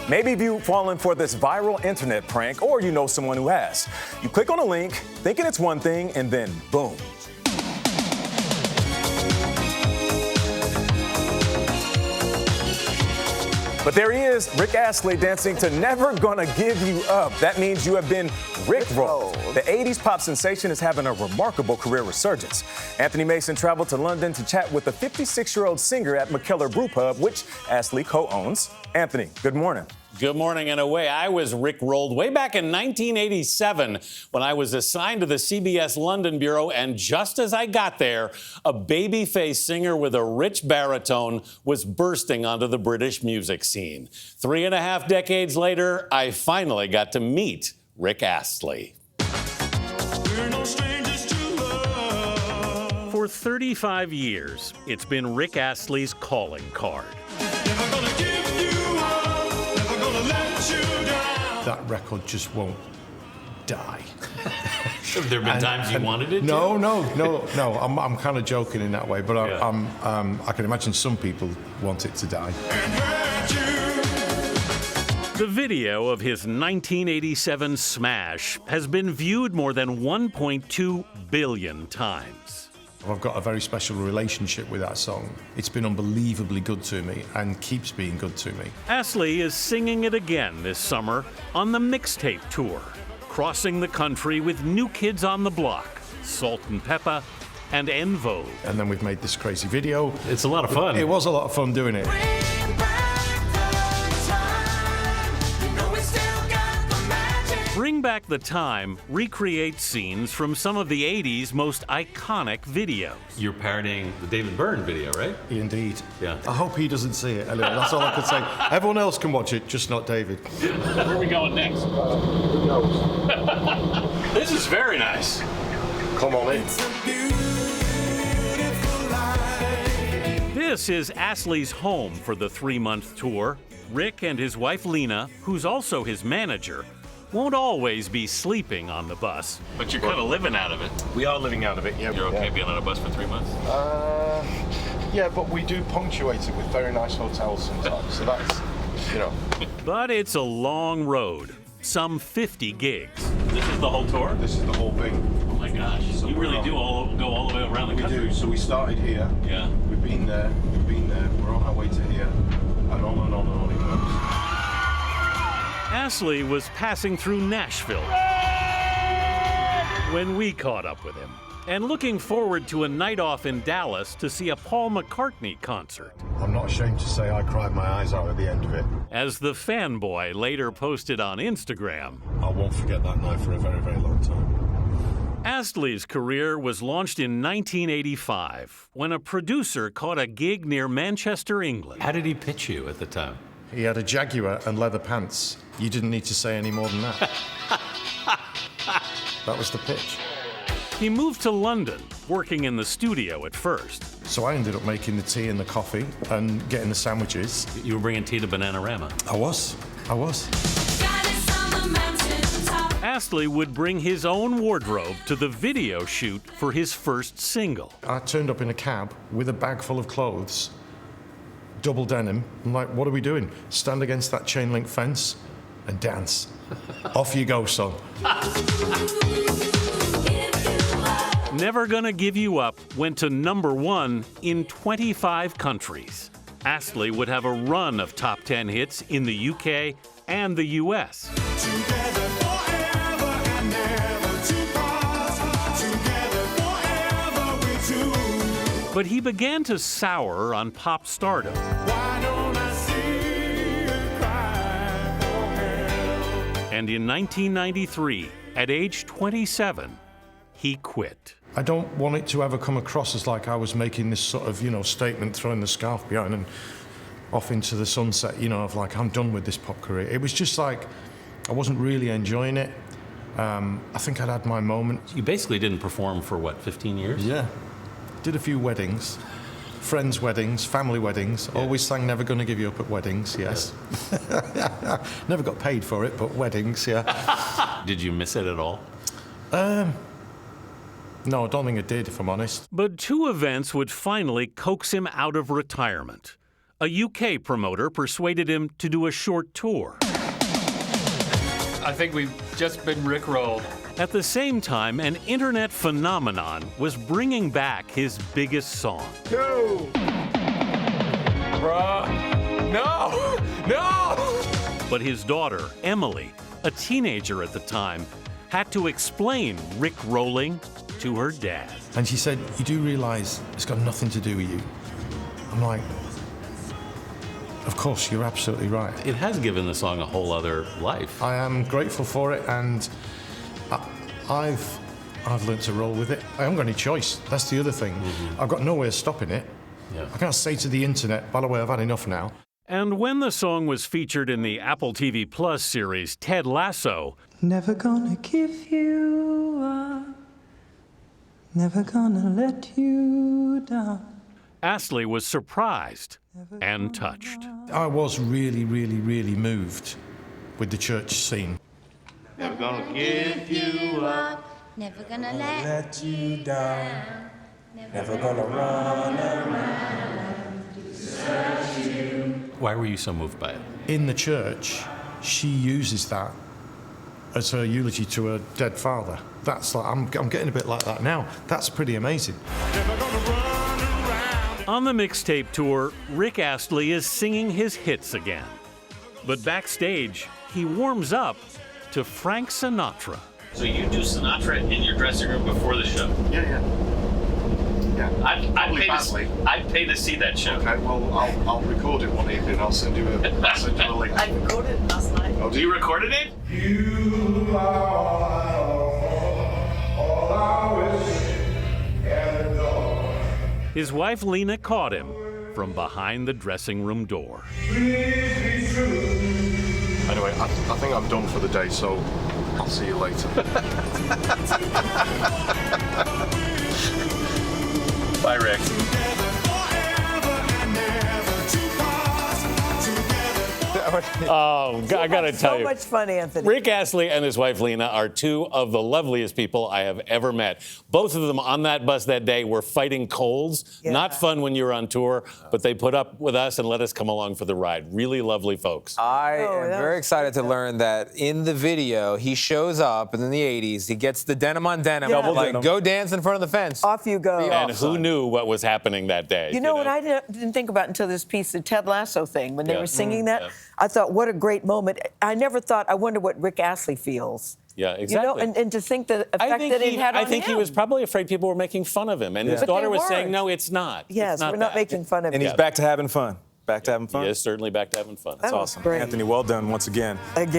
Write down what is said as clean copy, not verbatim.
Maybe you've fallen for this viral internet prank, or you know someone who has. You click on a link, thinking it's one thing, and then boom. But there he is, Rick Astley, dancing to Never Gonna Give You Up. That means you have been Rickrolled. The 80s pop sensation is having a remarkable career resurgence. Anthony Mason traveled to London to chat with the 56-year-old singer at McKellar Brew Pub, which Astley co-owns. Anthony, good morning. Good morning. And away, I was Rickrolled way back in 1987 when I was assigned to the CBS London Bureau. And just as I got there, a baby-faced singer with a rich baritone was bursting onto the British music scene. 3.5 decades later, I finally got to meet Rick Astley. We're no strangers to love. For 35 years, it's been Rick Astley's calling card. Never gonna give you up, never gonna let you down. That record just won't die. Have there been times you wanted it to? No. I'm kind of joking in that way, but I can imagine some people want it to die. And hurt you. The video of his 1987 smash has been viewed more than 1.2 billion times. I've got a very special relationship with that song. It's been unbelievably good to me and keeps being good to me. Astley is singing it again this summer on the mixtape tour, crossing the country with New Kids on the Block, Salt and Pepper, and En Vogue. And then we've made this crazy video. It's a lot of fun. It was a lot of fun doing it. Bring Back the Time recreates scenes from some of the 80s most iconic videos. You're parodying the David Byrne video, right? Indeed. Yeah. I hope he doesn't see it. Anyway, that's all I can say. Everyone else can watch it, just not David. Where are we going next? Who knows? This is very nice. Come on in. It's a beautiful life. This is Astley's home for the 3-month tour. Rick and his wife Lena, who's also his manager, won't always be sleeping on the bus. But you're kind of living out of it. We are living out of it, yeah. You're okay being on a bus for 3 months? Yeah, but we do punctuate it with very nice hotels sometimes, so that's, you know. But it's a long road, some 50 gigs. This is the whole tour? This is the whole thing. Oh my gosh. So You really do go all the way around the We country. do, so we started here. Yeah. We've been there, we're on our way to here, and on and on and on it goes. Astley was passing through Nashville when we caught up with him, and looking forward to a night off in Dallas to see a Paul McCartney concert. I'm not ashamed to say I cried my eyes out at the end of it. As the fanboy later posted on Instagram, I won't forget that night for a very, very long time. Astley's career was launched in 1985 when a producer caught a gig near Manchester, England. How did he pitch you at the time? He had a Jaguar and leather pants. You didn't need to say any more than that. That was the pitch. He moved to London, working in the studio at first. So I ended up making the tea and the coffee and getting the sandwiches. You were bringing tea to Bananarama. I was. Astley would bring his own wardrobe to the video shoot for his first single. I turned up in a cab with a bag full of clothes, double denim. I'm like, what are we doing? Stand against that chain link fence and dance. Off you go, son. Never Gonna Give You Up went to #1 in 25 countries. Astley would have a run of top 10 hits in the UK and the US. Together forever and never to part. Together forever we two. But he began to sour on pop stardom. Why don't I see you cry for help? And in 1993, at age 27, he quit. I don't want it to ever come across as like I was making this sort of, statement, throwing the scarf behind and off into the sunset, of like, I'm done with this pop career. It was just like, I wasn't really enjoying it. I think I'd had my moment. You basically didn't perform for, 15 years? Yeah. Did a few weddings, friends' weddings, family weddings. Yeah. Always sang Never Gonna Give You Up at weddings, yes. Never got paid for it, but weddings, yeah. Did you miss it at all? No, I don't think I did, if I'm honest. But two events would finally coax him out of retirement. A UK promoter persuaded him to do a short tour. I think we've just been rickrolled. At the same time, an internet phenomenon was bringing back his biggest song. No! Bruh. No! No! But his daughter, Emily, a teenager at the time, had to explain Rickrolling to her dad. And she said, "You do realise it's got nothing to do with you?" I'm like, of course, you're absolutely right. It has given the song a whole other life. I am grateful for it, and I've learned to roll with it. I haven't got any choice. That's the other thing. I've got no way of stopping it. Yeah. I can't say to the internet, by the way, I've had enough now. And when the song was featured in the Apple TV Plus series Ted Lasso, Never gonna give you up, never gonna let you down. Astley was surprised and touched. I was really, really, really moved with the church scene. Never gonna give you up. Never gonna let you down, never gonna run around. Why were you so moved by it? In the church, she uses that as her eulogy to her dead father. That's like, I'm getting a bit like that now. That's pretty amazing. Never gonna run around. On the mixtape tour, Rick Astley is singing his hits again. But backstage, he warms up to Frank Sinatra. So you do Sinatra in your dressing room before the show? Yeah. I'd pay to see that show. Okay, well, I'll record it one evening. I'll send you a link. I recorded it last night. Oh, You recorded it? You are all I wish and adore. His wife Lena caught him from behind the dressing room door. Please be true. Anyway, I think I'm done for the day, so I'll see you later. Bye, Rick. Oh, I gotta tell So you. much fun, Anthony. Rick Astley and his wife Lena are two of the loveliest people I have ever met. Both of them on that bus that day were fighting colds. Yeah. Not fun when you're on tour, but they put up with us and let us come along for the ride. Really lovely folks. I am that very was excited to learn that in the video, he shows up, and in the 80s, he gets the denim on denim. Yeah. Double Like, denim. go dance in front of the fence. Off you go. And who knew what was happening that day? You know what I didn't think about until this piece, the Ted Lasso thing, when they Yeah. were singing that, Yeah. I thought, what a great moment. I never thought, I wonder what Rick Astley feels. Yeah, exactly. You know, and to think the effect that it had on I think he him. was probably afraid people were making fun of him. And his But daughter they was saying, weren't. no, it's not. Yes, It's not we're not that. making fun of And him. he's back to having fun. Back to having fun. He is certainly back to having fun. That was Awesome. great. Anthony, well done once again. Again.